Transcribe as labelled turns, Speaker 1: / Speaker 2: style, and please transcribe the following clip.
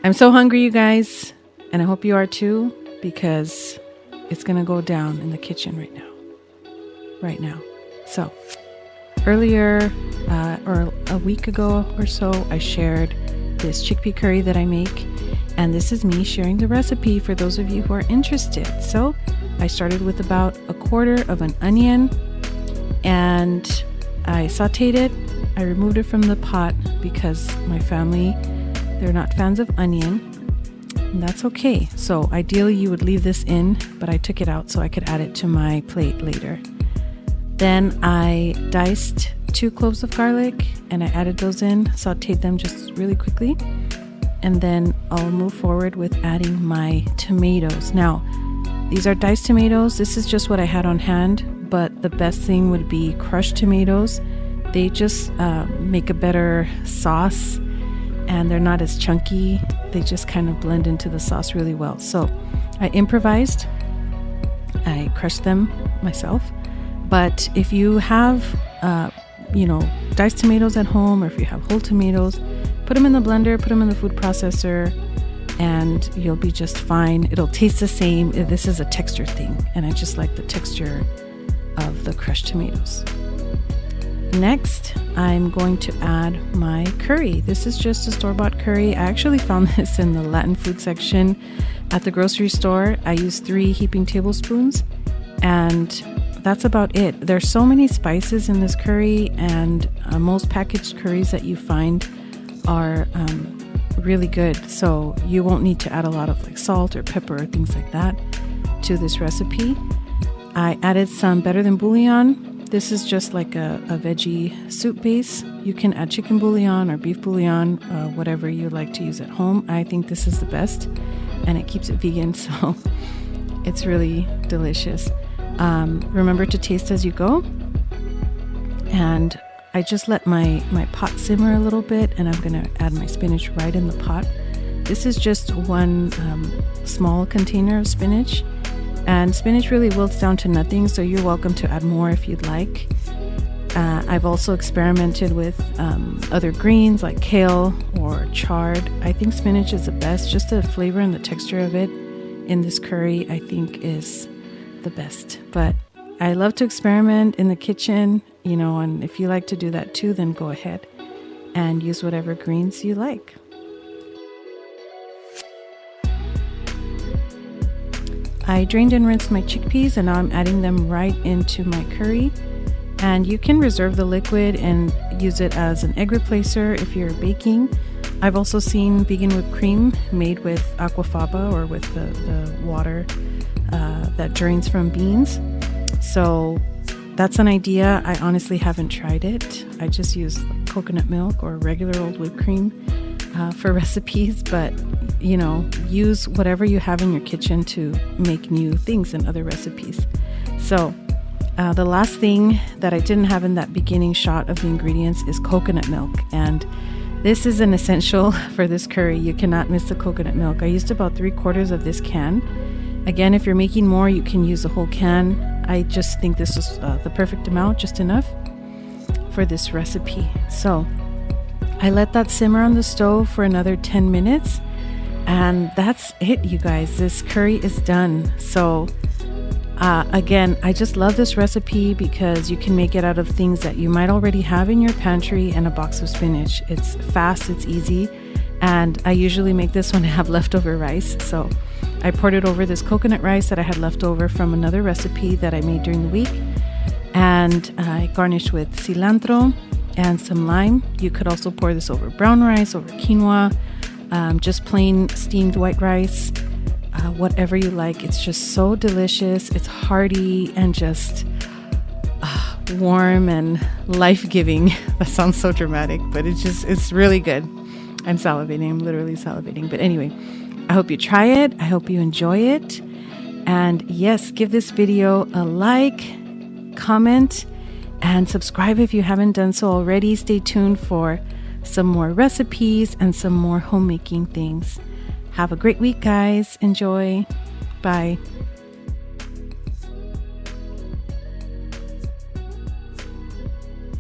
Speaker 1: I'm so hungry, you guys, and I hope you are too, because it's gonna go down in the kitchen right now. So earlier, or a week ago or so, I shared this chickpea curry that I make, and this is me sharing the recipe for those of you who are interested. So I started with about 1/4 of an onion, and I sauteed it. I removed it from the pot because my family, they're not fans of onion, and that's okay. So ideally you would leave this in, but I took it out so I could add it to my plate later. Then I diced 2 cloves of garlic and I added those in, sauteed them just really quickly. And then I'll move forward with adding my tomatoes. Now, these are diced tomatoes. This is just what I had on hand, but the best thing would be crushed tomatoes. They just make a better sauce, and they're not as chunky. They just kind of blend into the sauce really well. So I improvised. I crushed them myself. But if you have, diced tomatoes at home, or if you have whole tomatoes, put them in the blender, put them in the food processor, and you'll be just fine. It'll taste the same. This is a texture thing, and I just like the texture of the crushed tomatoes. Next, I'm going to add my curry. This is just a store-bought curry. I actually found this in the Latin food section at the grocery store. I used 3 heaping tablespoons, and that's about it. There's so many spices in this curry, and most packaged curries that you find are really good. So you won't need to add a lot of like salt or pepper or things like that to this recipe. I added some Better Than bouillon. This is just like a veggie soup base. You can add chicken bouillon or beef bouillon, whatever you like to use at home. I think this is the best, and it keeps it vegan, so it's really delicious. Remember to taste as you go. And I just let my pot simmer a little bit, and I'm gonna add my spinach right in the pot. This is just 1 small container of spinach. And spinach really wilts down to nothing, so you're welcome to add more if you'd like. I've also experimented with other greens like kale or chard. I think spinach is the best. Just the flavor and the texture of it in this curry, I think, is the best. But I love to experiment in the kitchen, and if you like to do that too, then go ahead and use whatever greens you like. I drained and rinsed my chickpeas, and now I'm adding them right into my curry. And you can reserve the liquid and use it as an egg replacer if you're baking. I've also seen vegan whipped cream made with aquafaba, or with the water that drains from beans. So that's an idea. I honestly haven't tried it. I just use coconut milk or regular old whipped cream for recipes, but use whatever you have in your kitchen to make new things and other recipes. So the last thing that I didn't have in that beginning shot of the ingredients is coconut milk, and this is an essential for this curry. You cannot miss the coconut milk. I used about 3/4 of this can. Again, if you're making more, you can use a whole can. I just think this is the perfect amount, just enough for this recipe. So I let that simmer on the stove for another 10 minutes. And that's it, you guys. This curry is done. So again, I just love this recipe because you can make it out of things that you might already have in your pantry and a box of spinach. It's fast, it's easy, and I usually make this when I have leftover rice. So I poured it over this coconut rice that I had left over from another recipe that I made during the week, and I garnished with cilantro and some lime. You could also pour this over brown rice, over quinoa, just plain steamed white rice, whatever you like. It's just so delicious. It's hearty and just warm and life-giving. That sounds so dramatic, but it's really good. I'm salivating. I'm literally salivating. But anyway, I hope you try it. I hope you enjoy it. And yes, give this video a like, comment, and subscribe if you haven't done so already. Stay tuned for some more recipes and some more homemaking things. Have a great week, guys. Enjoy. Bye.